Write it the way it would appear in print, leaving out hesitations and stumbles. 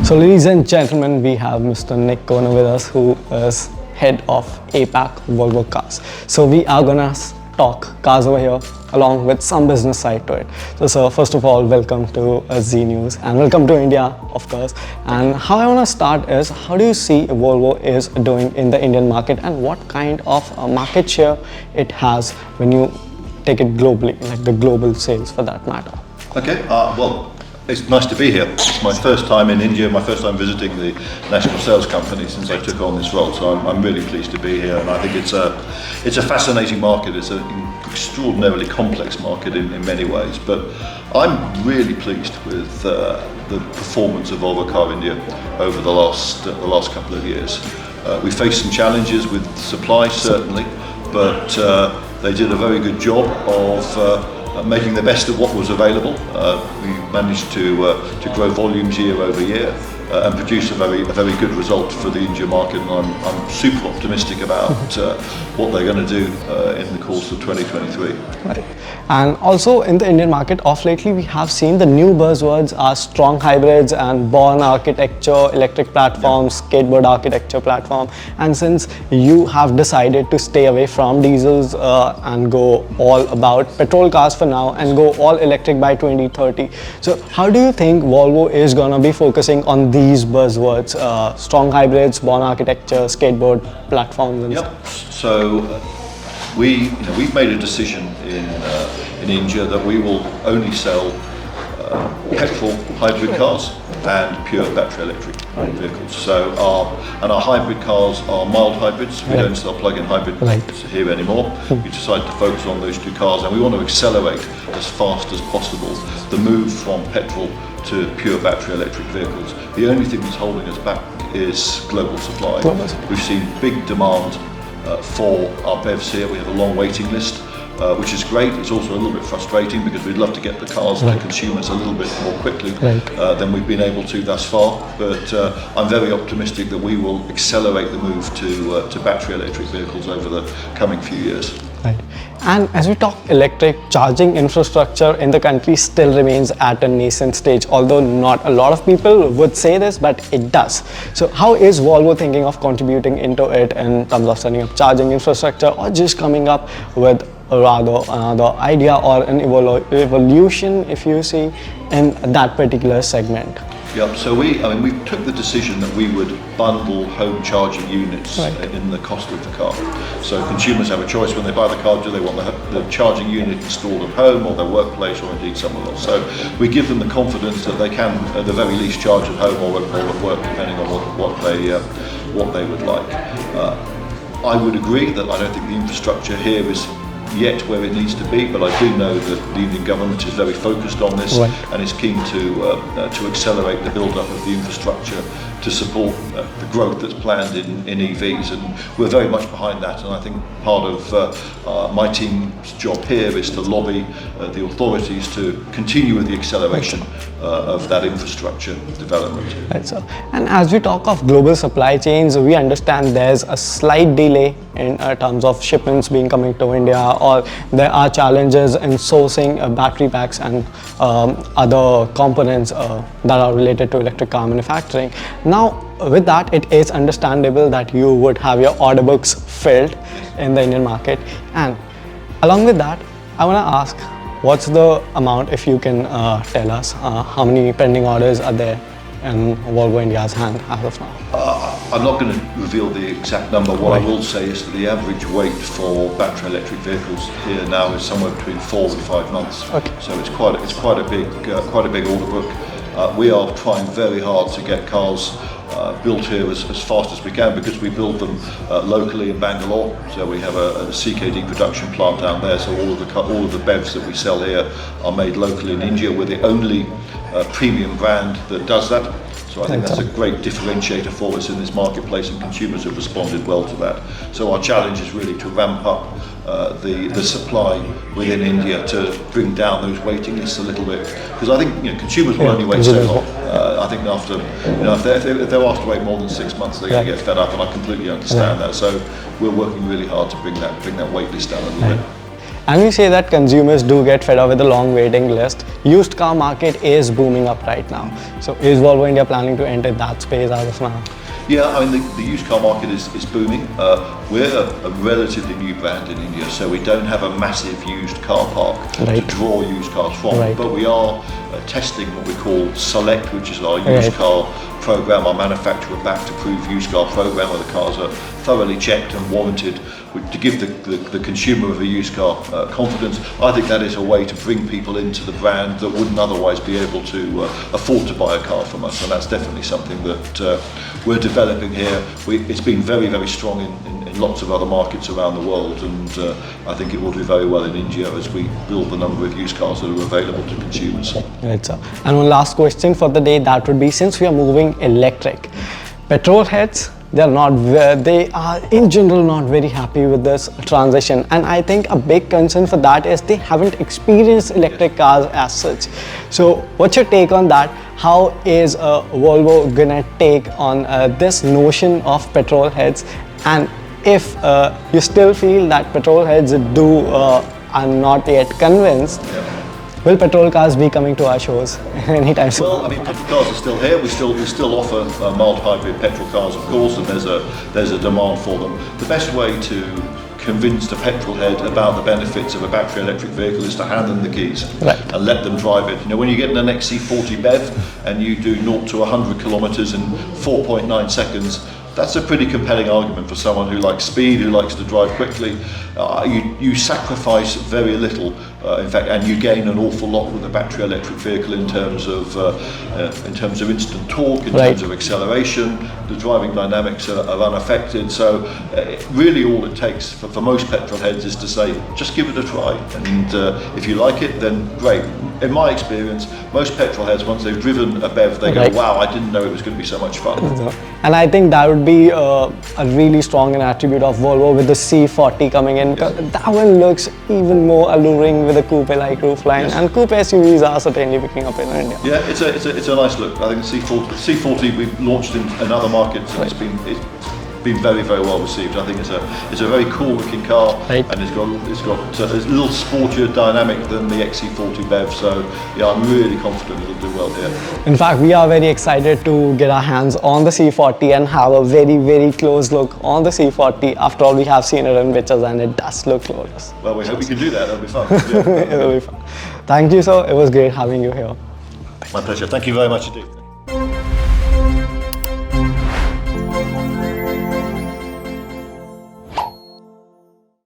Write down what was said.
So ladies and gentlemen, we have Mr. Nick Kona with us, who is head of APEC Volvo Cars. So we are gonna talk cars over here along with some business side to it. So sir, first of all, welcome to Z News and welcome to India, of course. And how I wanna start is, how do you see Volvo is doing in the Indian market and what kind of market share it has when you take it globally, like the global sales for that matter? Okay, well, it's nice to be here. It's my first time in India, my first time visiting the national sales company since I took on this role, so I'm really pleased to be here, and I think it's a fascinating market. It's an extraordinarily complex market in many ways, but I'm really pleased with the performance of Volvo Car India over the last couple of years. We faced some challenges with supply, certainly, but they did a very good job of making the best of what was available. We managed to grow volumes year over year and produce a very good result for the India market, and I'm super optimistic about what they're going to do in the course of 2023. Right. And also in the Indian market, of lately we have seen the new buzzwords are strong hybrids and born architecture, electric platforms, skateboard architecture platform. And since you have decided to stay away from diesels and go all about petrol cars for now and go all electric by 2030, so how do you think Volvo is gonna be focusing on these buzzwords, strong hybrids, born architecture, skateboard platforms and stuff? So we've made a decision in India that we will only sell petrol hybrid cars and pure battery electric vehicles. So our hybrid cars are mild hybrids. We don't sell plug-in hybrids here anymore. We decided to focus on those two cars, and we want to accelerate as fast as possible the move from petrol to pure battery electric vehicles. The only thing that's holding us back is global supply. We've seen big demand for our BEVs here. We have a long waiting list, which is great. It's also a little bit frustrating because we'd love to get the cars to consumers a little bit more quickly than we've been able to thus far. But I'm very optimistic that we will accelerate the move to battery electric vehicles over the coming few years. Right. And as we talk electric, charging infrastructure in the country still remains at a nascent stage, although not a lot of people would say this, but it does. So how is Volvo thinking of contributing into it in terms of setting up charging infrastructure, or just coming up with rather another idea or an evolution, if you see, in that particular segment? Yeah, so we took the decision that we would bundle home charging units in the cost of the car. So consumers have a choice when they buy the car: do they want the charging unit installed at home or their workplace, or indeed somewhere else? So we give them the confidence that they can, at the very least, charge at home or at work, depending on what they would like. I would agree that I don't think the infrastructure here is yet where it needs to be, but I do know that the Indian government is very focused on this and is keen to accelerate the build-up of the infrastructure to support the growth that's planned in EVs, and we're very much behind that. And I think part of my team's job here is to lobby the authorities to continue with the acceleration of that infrastructure development. Right, sir. And as we talk of global supply chains, we understand there's a slight delay in terms of shipments coming to India, or there are challenges in sourcing battery packs and other components that are related to electric car manufacturing. Now, with that, it is understandable that you would have your order books filled in the Indian market. And along with that, I want to ask, what's the amount, if you can tell us, how many pending orders are there in Volvo India's hand as of now? I'm not going to reveal the exact number. What I will say is that the average wait for battery electric vehicles here now is somewhere between 4 and 5 months. So it's quite a big order book. We are trying very hard to get cars built here as fast as we can, because we build them locally in Bangalore. So we have a CKD production plant down there. So all of the BEVs that we sell here are made locally in India. We're the only premium brand that does that. So I think that's a great differentiator for us in this marketplace, and consumers have responded well to that. So our challenge is really to ramp up the supply within India to bring down those waiting lists a little bit, because I think consumers will only wait so long. I think after if they're asked to wait more than 6 months, they're going to get fed up, and I completely understand that. So we're working really hard to bring that wait list down a little bit. And we say that consumers do get fed up with the long waiting list. Used car market is booming up right now. So is Volvo India planning to enter that space as of now? Yeah, I mean, the used car market is booming. We're a relatively new brand in India, so we don't have a massive used car park to draw used cars from. But we are testing what we call Select, which is our used car program, our manufacturer backed approved used car program, where the cars are thoroughly checked and warranted to give the consumer of a used car confidence. I think that is a way to bring people into the brand that wouldn't otherwise be able to afford to buy a car from us, and that's definitely something that we're developing here. It's been very, very strong in lots of other markets around the world, and I think it will do very well in India as we build the number of used cars that are available to consumers. Right, sir. And one last question for the day, that would be, since we are moving electric, petrol heads, they are in general not very happy with this transition, and I think a big concern for that is they haven't experienced electric cars as such. So what's your take on that? How is Volvo gonna take on this notion of petrol heads, and if you still feel that petrol heads are not yet convinced, will petrol cars be coming to our shows anytime soon? Well, I mean, petrol cars are still here. We still offer mild hybrid petrol cars, of course, and there's a demand for them. The best way to convince the petrol head about the benefits of a battery electric vehicle is to hand them the keys and let them drive it. You know, when you get in an XC40 BEV and you do 0 to 100 kilometers in 4.9 seconds, that's a pretty compelling argument for someone who likes speed, who likes to drive quickly. You sacrifice very little, in fact, and you gain an awful lot with a battery electric vehicle in terms of instant torque, in terms of acceleration. The driving dynamics are unaffected. So really all it takes for most petrol heads is to say, just give it a try, and if you like it, then great. In my experience, most petrol heads, once they've driven a BEV, they go, wow, I didn't know it was going to be so much fun. And I think that would be a really strong attribute of Volvo with the C40 coming in. That one looks even more alluring with a coupe-like roofline, and coupe SUVs are certainly picking up in India. Yeah, it's a nice look. I think the C40 we've launched in other markets, and it's been very, very well received. I think it's a very cool looking car, and it's got a little sportier dynamic than the XC40 BEV. So yeah, I'm really confident it'll do well here. In fact, we are very excited to get our hands on the C40 and have a very, very close look on the C40. After all, we have seen it in pictures and it does look glorious. Well, we hope we can do that. That'll be fun. It'll be fun. Thank you, sir. It was great having you here. My pleasure. Thank you very much indeed.